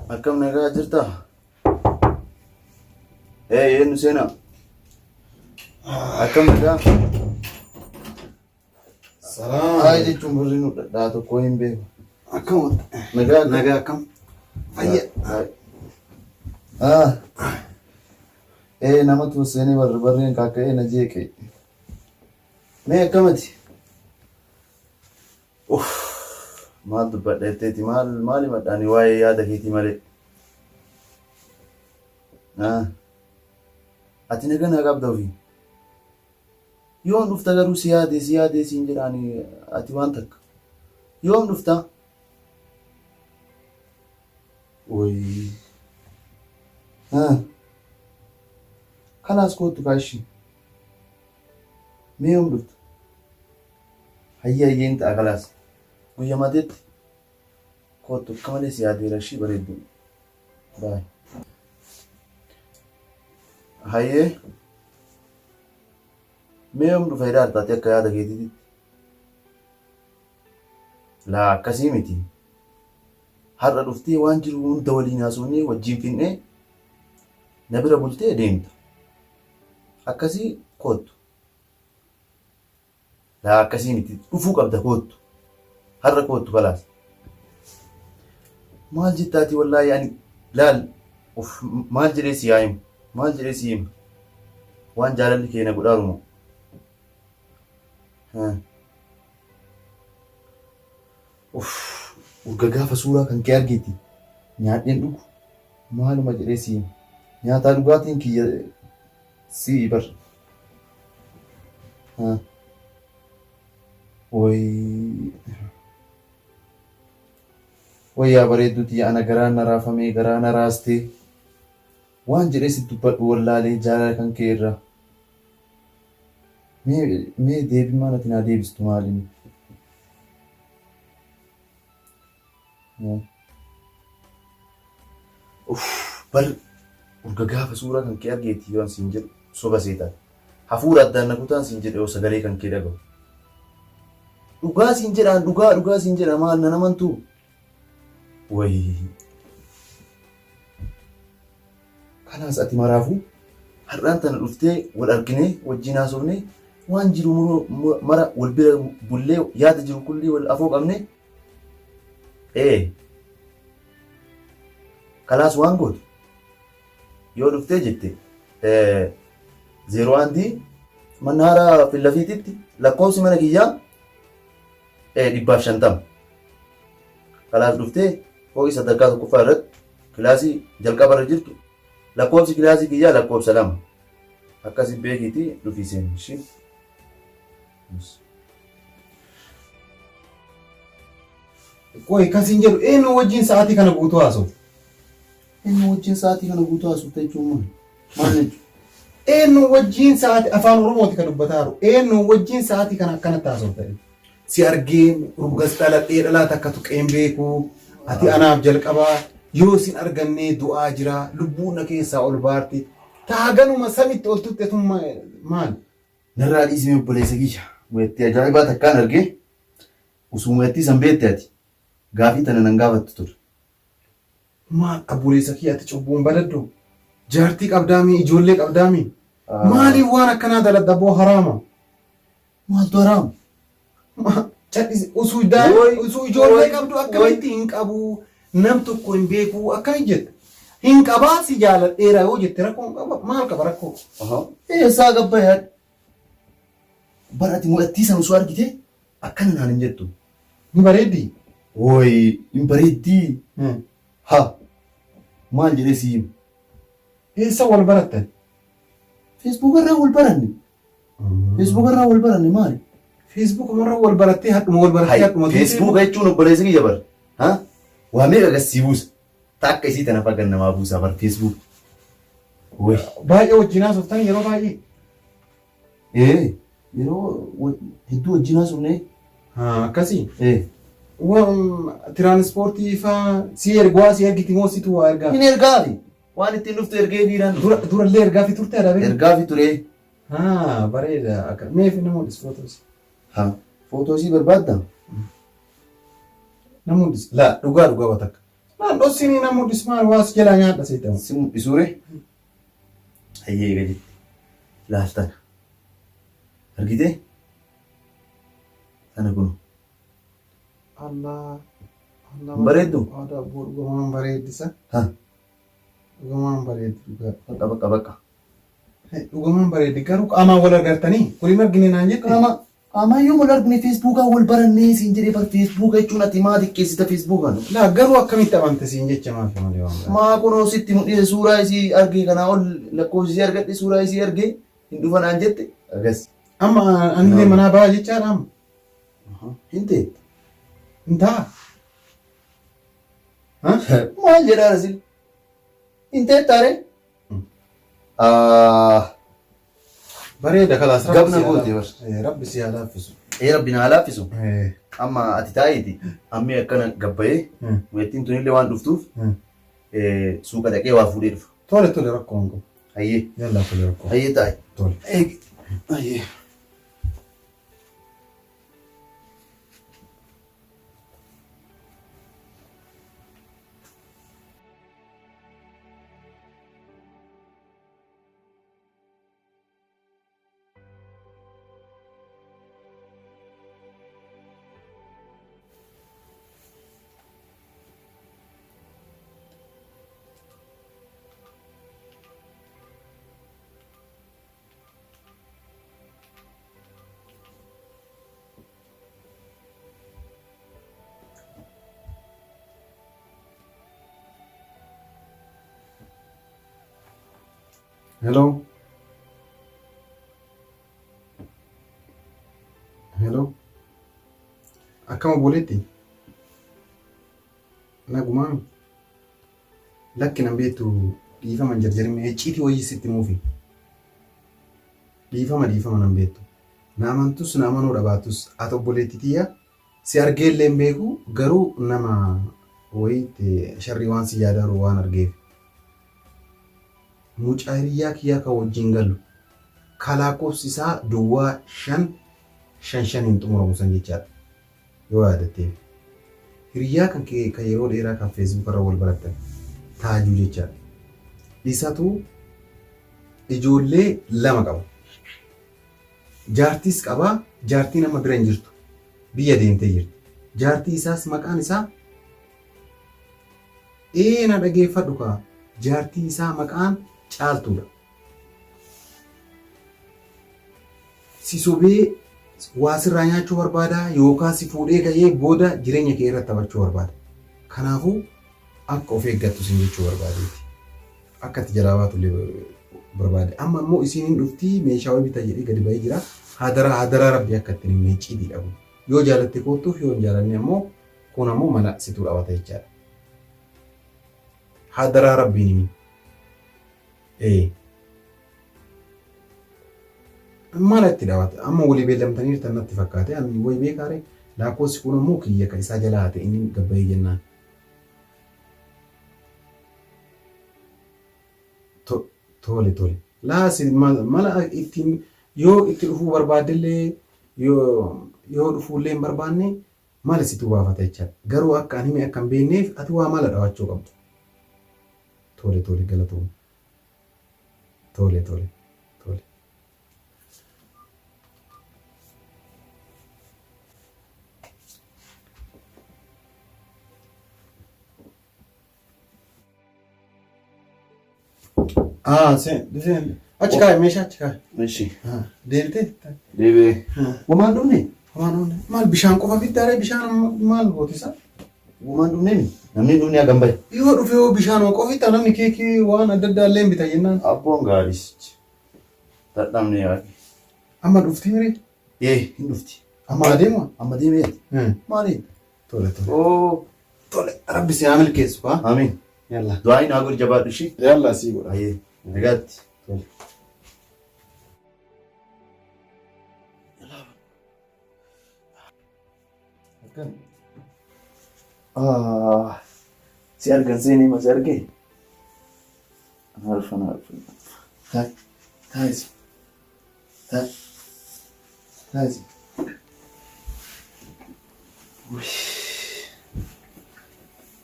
Akkam nagaa jirta? Eenyu seenaa? Akkam nagaa? Salaam. Hayi jechuun birri nu dhadhaa tokko hin beeku. Akkam Nagaa akkam. Fayya. Namatu seenee barreen kakka'ee na jeeqe. Mee akkamati? Maal dubbadheetteeti? Maali madhaanii waa'ee yaada keetii malee? Ati nagaa naa qabda ofii. Yoom dhufta garuu si yaadee siin jedhaanii ati waan takka. Yoom dhufta? Oyi. Kanaas kootu kaashii. Mee yoom dhufta? Hayyayyeen ta'a kalaas. Guyyaa mateetti kootu akka malee si yaadeera ishii bareeddu. Baay'ee. Hayyee. Mee yoom dhufa hidhaa artaati akka yaada keetiitti? Laa akkasii miti. Har'a dhuftee waan jiru hunda waliin haasofnee wajjin finnee na bira bultee deemta. Akkasii kootu. Laa akkasii miti. Dhufuu qabda kootu. Har'a kootu kalaas. Maal jettaati wallaahi ani laal maal jedhee si yaa'imu? Maal jedhee si himu? Waan jaalalli kee na godhaarumoo? Urga gaafa suuraa kan kee argiti nyaadheen dhugu maaluma jedhee si himu? Nyaataa dhugaatiin kiyya si bar. Wayyaa bareedduuti ana garaan na raafamee garaa na raastee waan jedhee si dubbadhu wallaalee jaalala kan kee irraa. Mee deebii maal ati naa deebistu maaliin? Bar urga gaafa suuraa kan kee argeeti yoo siin jedhu soba seetaan. Hafuura addaan na kutaan siin jedhe yoo sagalee kan kee dhagahu. Dhugaa siin jedhaan dhugaa siin jedha maal na namantuu? Wayii. Kanaas ati maraafuu har'aan tana dhuftee wal arginee wajjin haasofnee waan jiru mara wal bira bullee yaada jiru kulli wal afoo qabne kalaas waan gootu yoo dhuftee jette 01 mannaara fillafiititti lakkoofsi mana kiyyaa 150 kalaas dhuftee hoo'i sadarkaa tokkoffaa irratti kilaasii jalqaba irra jirtu lakkoofsi kilaasii kiyyaa lakkoofsa 2 akkasii beekiitii dhufii seenu ishii. Qoy kasiin jedhu eenyu wajjin sa'aatii kana guutuu haasa'u? Eenyu wajjin sa'aatii kana guutuu haasa'u jechuun maal jechuudha? Eenyu wajjin sa'aatii afaan Oromooti kan dubbataa jiru. Eenyu wajjin sa'aatii kana akkanatti haasa'u ta'e? Si argee urgas dhaladhee dhalaata akka tuqeen beeku ati anaaf jalqabaa yoo sin argannee du'aa jira lubbuun na keessaa ol baarti taaganuma samitti ol tuxxetummaa maal? Narraa dhiisee obboleessa kiyya weetti ajaa'ibaa takkaan argee usumeetti san beekte ati gaafii tana nan gaafattu ture. Maal obboleessa kiyya ati cubbuun badaddu jaartii qabdaamii ijoollee qabdaamii maaliif waan akkanaa daladda boo haraama? Maaltu haraama? Cadhisi usuu ijoollee qabdu akkamitti hin qabu nam tokko hin beeku akkami jette hin qabaa si jaaladheera yoo jette rakkoo hin qaba maal qaba rakkoo? Eessaa gabba yaad barati mo'attii san osoo argite akkana naan hin jettu. Ni bareeddi? Wooyi hin bareeddii. Maal jedhee si himu? Eessa wal barattan? Facebook irraa wal baranne. Facebook irraa wal baranne maali? Facebook irraa wal barattee hadhuma wal barattee hadhuma. Facebook jechuun obboleessa kiyya bar. Waa meeqa gassii buusa? Takka isii tana faggan namaa buusaa bar Facebook. Baay'ee wajjin haasoftan yeroo baay'ee. Yeroo hedduu wajjin haasofne. Akkasii. Tiraanspoortii faa si ergiti moo situ waa ergaa? Hin ergaafi. Waan ittiin dhuftu ergee dhiiraan. Durallee ergaafi turte adabe? Ergaafi ture. Bareeda. Meefi namoonni footoos? Footoosii barbaadda? Namoonni dhugaa batakka. Dhossini namu dismaan waas jala nyaadha seetamu. Si mul'isuure. Hayyee gadi laaftan. Argitee? Sana kun. Allah. Bareeddu? Aadaa dhugumaan bareeddisa. Ha. Dhugumaan bareeddi dhugaa. Bakka. Dhugumaan bareeddi garuu qaamaan wal agartanii waliin argine naan jette. Amaayyuu wal argine feesbuukaan wal barannee siin jedhee bar feesbuuka jechuun ati maa xiqqeessita feesbuukaan. Laa garuu akkamitti amante siin jecha maaf malee waan baay'ee. Maa kunoo sitti mul'ise suuraa isii argee kanaa ol lakkoofsi isii argadhe suuraa isii argee hin dhufa naan jette agas. Amma anillee manaa ba'aa jechaadha amma. Hin ta'e. Hin ta'a. Maal jedhaa asin? Hin ta'e taare? Bareeda kalaas Gabna goote bar. Rabbi si haa laaffisu. Rabbi naa laaffisu. Amma ati taa'eeti ammi akkana gabbayee weettiin tunillee waan dhuftuuf suuqa dhaqee waa fuudhee dhufa. Tole rakkoo hin qabu. Hayyee. Yallaa tole rakkoo. Hayyee taa'e. Tole. Hayyee. Hello. Akkama boleetti? Nagumaan lakki nan beektu dhiifama jarjarime icciitii wayii sitti muufi. Dhiifama nan beektu. Naamantus naamanuu dhabaatus ati obboleetti tiyya si argeellee hin beeku garuu nama wayiitti sharrii waan si yaadaru waan argeef. Mucaa hiriyaa kiyyaa kan wajjin galu kalaakoofsi isaa duwwaa 5 hin xumuramu san jechaadha yoo yaadattee hiriyaa kan yeroo dheeraa kan feesbuuk irra wal barattan taajuu jechaadha. Isatu ijoollee 2 qaba. Jaartiis qabaa. Jaartii nama bira hin jirtu biyya deemtee jirti. Jaartii isaas maqaan isaa na dhageeffadhu kaa jaartii isaa maqaan caaltuudha. Si sobee waa sirraa nyaachuu barbaada yookaan si fuudhee gahee booda jireenya kee irratti taphachuu barbaada. Kanaafuu akka of eeggattu sin jechuu barbaadeeti. Akka itti jalaa baatullee barbaade. Amma immoo isiin hin dhuftii meeshaa wayii bitaa jedhee gadi ba'ee jira. Hadaraa rabbi akka ittiin hin miicciitii dhabu. Yoo jaalatte koottuuf yoo hin jaalanne ammoo kun ammoo mala situu dhabata jechaadha. Hadaraa rabbiin himi. Maal itti dhaabate amma walii beellamtanii jirtan natti fakkaate ani wayi beekaare lakkoofsi kun ammoo kiyya kan isaa jalaa ta'e inni gabbayee jennaan. Tole. Laasi mala ittiin yoo itti dhufuu barbaaddellee yoo dhufuullee hin barbaanne mala situ baafata jechaadha. Garuu akka ani hime akka hin beekneef ati waa mala dhaabachuu qabdu. Tole galatoomne. Tole. Sen achi kaa'e meeshaa achi kaa'e. Meeshii. Deebitee? Deebi'ee. Wamaan dhumne? Maal bishaan qofa fiddaaree bishaan maal gootisa? Wamaan dhumne namni dhumne hagam bahe. Yoo dhufe yoo bishaan qofa fiddaa namni keekii waan adda addaa illee bita jennaan. Abboon gaariis. Dadhabne yaaqe. Amma dhufti miree? Hin dhufti. Amma adeema? Amma deemeeti. Maaliin? Tole. Tole. Rabbi si haa milkeessu haa? Amiin. Yalla. Du'aayi naa godhi jabaadhu ishii. Yalla sii godha. Hayyee. Nagaatti. Tole. Si argan seenii ma si argee? Arfan. Taa'isi.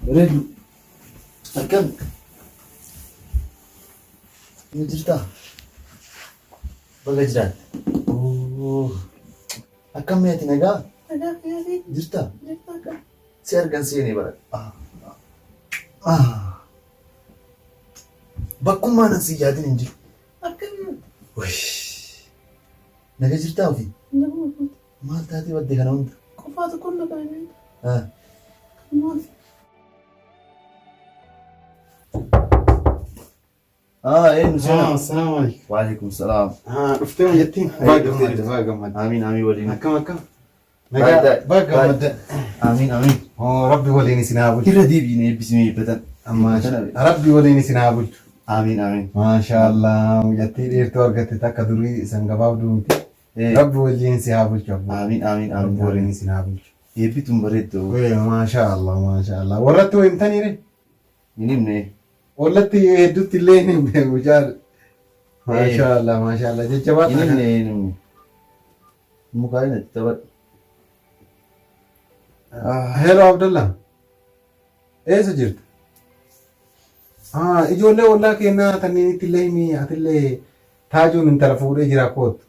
Bareedu. Akkam? Ni jirtaa? Baga jiraatte? Akkam meeti nagaa? Jirtaa? Si argan seenee bara. Bakkummaan an si yaadin hin jiru. Naga jirtaa ofii? Maal taatee badde kana hunda? Qofaatu kun naqanii. Eenyu seena? Assalaamu alaikum. Waalaikum salaam. Dhuftee ma jettiin? Baga gammadde. Amiin amiin waliin. Akkam. Baga gammadde. Amiin amiin. Rabbi waliin isin haa bulchu. Irra deebiin eebbisanii eebbatan. Rabbi waliin isin haa bulchu. Amiin amiin. Maashaallah mucattii dheertuu argatte takka durii isan gabaabduu miti. Rabbi waliin si haa bulchu. Amiin amiin Rabbi amiin. waliin isin haa bulchu. Eebbituun bareeddu. Maashaallah. Warratti waa himtaniire? Hin himne. Wallatti hedduutti illee hin beeku jaal. Maashaallah. Jecha Hin baata. himne hin himne. Mukaa hin itti taphadhu. Hello Abdullah. Eessa jirta? Ijoollee ollaa keenyaa tanneenitti illee himi atillee taajuun intala fuudhee jira kootu.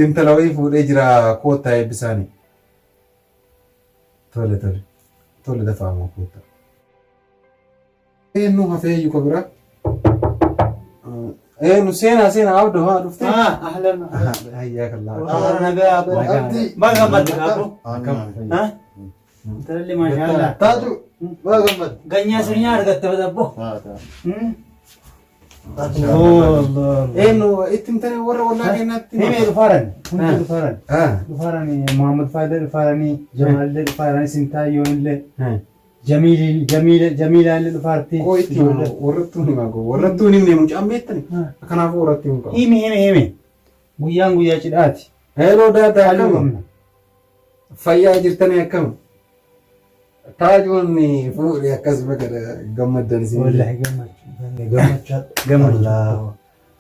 Intala wayii fuudhee jira koottaa eebbisaanii. Tole dafaamaa koottaa. Eenyu hafeeyyu ko bira? Eenyu seenaa abduu haa dhuftee? Ahlan. Hayyaa kallaa. Nagaa Abdii. baga gammadde qabu. Akkam. Intalli maashaallah. Taaju baga gammadde. Ganyaa sirnyaa argatte dabbo. Eenyu itti himtanii warra ollaa keenyaatti? Himee dhufaaran. Dhufaaran Muhammad Faayidee dhufaaranii Jamaallee dhufaaranii Sintaayoon illee Jamiilaallee dhufaartii. Itti warrattuu himaa goo warrattuu himne mucaan beektani kanaafuu warratti himu qabu. Himi. Guyyaan guyyaa cidhaati. Heeloo daadaa akkam fayyaa jirtanii akkam taajuun fuudhee akkasuma kana gammaddan isin. Wallaahi gammachuu.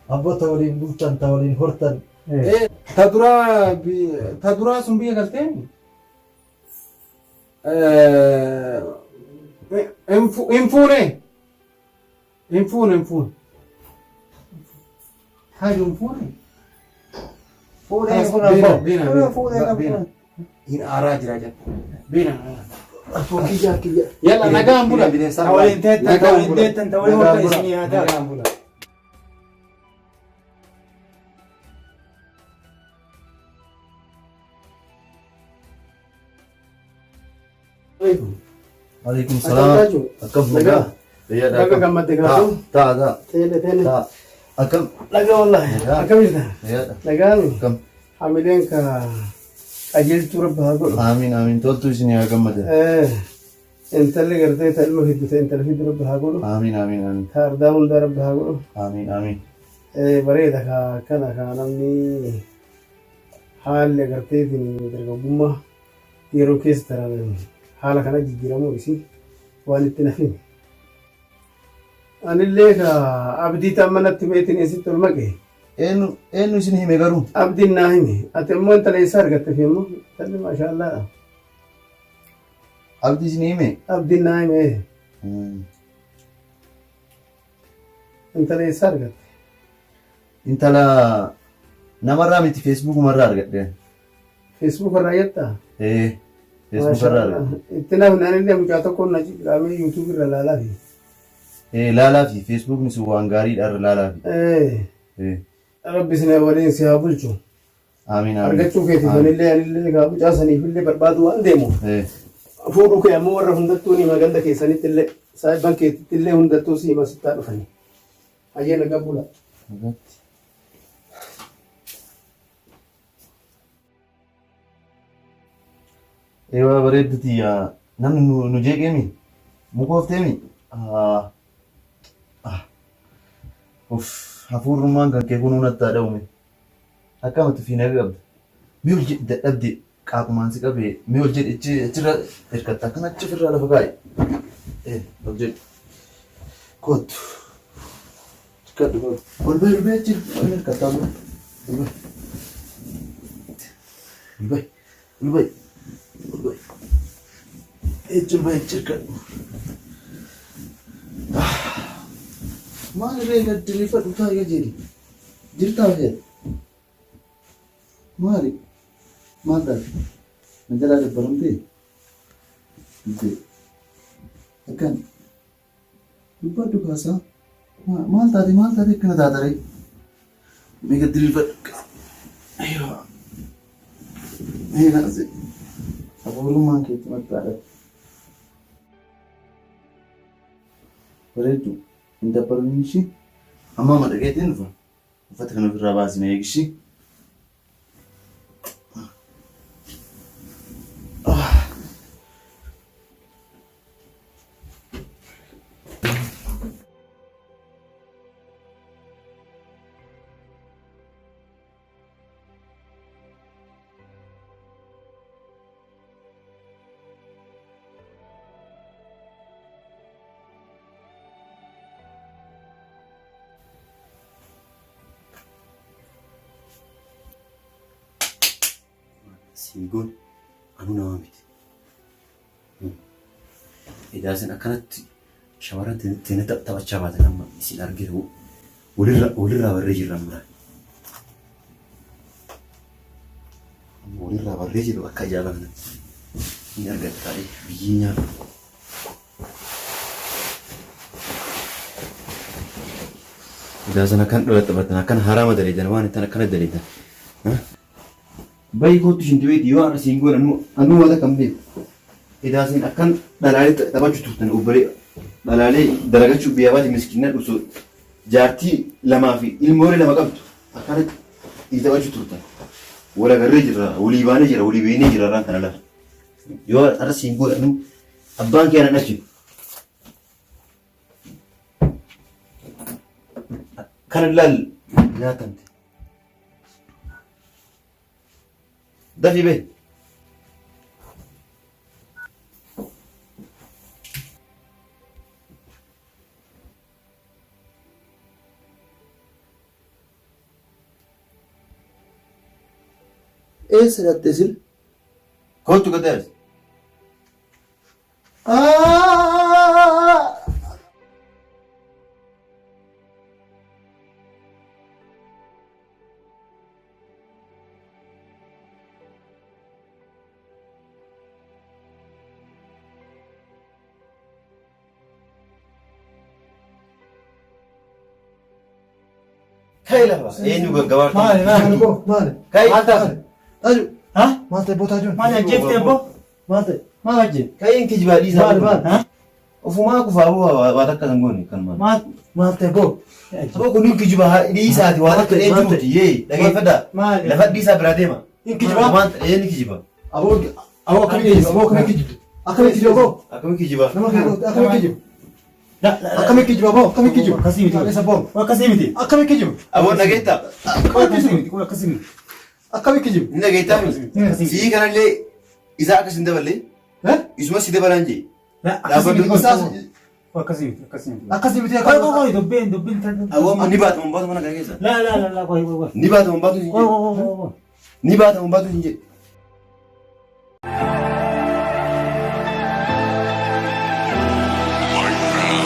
Abboota waliin bulchan ta waliin hortan. Ta duraa sun biyya galtee? Hin fuune. Taajuun fuune? Beena. Hin aaraa jira jedha. Beena. Yalla nagaan bula. Tawaliin teettan tawaliin horta isinii haa taatu. Waalaikum salaam. Akkam nagaa? Baga gammadde gaafuu. Ta'a. Teele. Akkam? Nagaa wallahi. Akkam jirta? Nagaan. Akkam? Hamileen ka qajeelchuu rabbi haa godhu. Amiin. Toltu isin haa gammadan. Intalli gartee ta ilma fiddute intala fiddu rabbi haa godhu. Amiin. Ta ardaa hundaa rabbi haa godhu. Amiin. Bareeda kana namni haalli agarteetiin dargaggummaa yeroo keessa taran haala kana jijjiiramuu isii waan itti nafin. Anillee abdii tammanatti beetiin eessitti ol maqee. Eenyu isin hime garuu? Abdiin naa hime. Ati immoo intala eessaa argatte fi immoo intalli maashaallah. Abdii isin hime? Abdiin naa hime. Intala eessaa argatte? Intala namarraa miti feesbuukumarraa argadhe. Feesbuukarraa jettaa? Feesbuukarraa argadhe. Itti nafni anillee mucaa tokkoon na qaamee yuutuub irra laalaa fi. Laalaa fi feesbuukni sun waan gaariidha irra laalaa fi. Rabbi isin waliin si haa bulchu. Amiin. Argachuu keetiif anillee mucaa saniifillee barbaadu waan deemu. Fuudhuu kee ammoo warra hundattuu ni maganda keessanitti illee saayiban keetitti illee hundattuu si hima sittaa dhufanii. Hayyee nagaa bula. Ewa bareedduti namni nu jeeqeemi mukoofteemi hafuurummaan kan kee kunuun attaa dha'ume akkamatti fi naga qabda mi ol jedhi dadhabde qaaqumaan si qabee mi ol jedhi achirra hirkatta akkana achi ofirraa lafa kaa'e ol jedhi kootu ol bahi achi hirkattaa ol bahi Ejjirba ejjirka. Maal irree gaddiriifadhu taa'ee jedhi. Jirtaa jedhe. Maali? Maal taate? Na jalaa dabbaramtee? Miti. Akkan. Dubbadhu kaasaa. Maal taate akkana taataree? Mee gaddiriifadhu. Ayyoo. Mee naase. Abuurummaan keetti maxxaadha. Bareeddu. Hin dabbaruun ishii. Amma madaqeetiin dhufa. Uffata kana ofirraa baasina eegishi. Siingoon anuu nama miti. Edaa isin akkanatti shamarran teena taphachaa baatan amma isin argite walirraa barree jirran mura. Walirraa barree jiru akka ajaa'ibaa kanatti ni argata taa'ee biyyee nyaata. Edaa isin akkan dhalata taphatan akkan haraama daleedan waan ittiin akkana daleedan. Bayi kootu shintiweeti yoo ana siingoon anuu wala kan beeku. Idaasin akkan dhalaalee taphachuu turtan obbolee dhalaalee dalagachuu biyya baati miskiinaa dhufu jaartii lamaa fi ilmoolee lama qabdu akkanatti taphachuu turtan. Wal agarree jirra, walii baanee jira, walii beeknee jira irraan kana lafa. Yoo ana siingoon anuu abbaan kee anan achi. Kana laal nyaatamte. Dafii bee. Eessa dhattee sil? Kootu gadaas. Kai lafa eenyu gaggabaatu. Maali? Kai. Aju. Ha? Maal ta'e boota ajuun? Maal ajjeeftee abbo? Maal ta'e? Maal ajjee? Kai kijibaa dhiisaa. Maal? Ha? Ofumaa kufaabuu waa takka kan goone kan maal. Maal ta'e boo? Aboo kun kijibaa dhiisaati waa takka eenyuuti yee dhageeffadhaa. Maali? Lafa dhiisaa biraa deema. Kijibaa? Waan eenyu kijibaa? Aboo akkamii kijiba? Aboo akkamii kijiba? Akkamii kijiba boo? Akkamii kijibaa? Nama keeruuti akkamii kijiba? Akkamii kijiba boo? Akkamii kijiba? Akkasii miti. Isa boo? Akkasii miti. Akkamii kijiba? Aboo dhageettaa? Akkasii miti. Akkasii miti. Akkamii kijiba? Ni dhageettaa miti? Sii kanallee isaa akkas hin daballee isuma si dabalaan jee. Akkasii miti. Akkasii miti. Akkasii miti. Akkasii miti. Koi dubbiin tan. Aboo ni baata mun baatu mana kana keessa. La koi. Ni baata mun baatu hin jedhe. Ni baata mun baatu hin jedhe.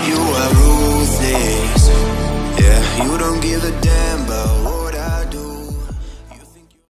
You are ruthless, yeah, you don't give a damn.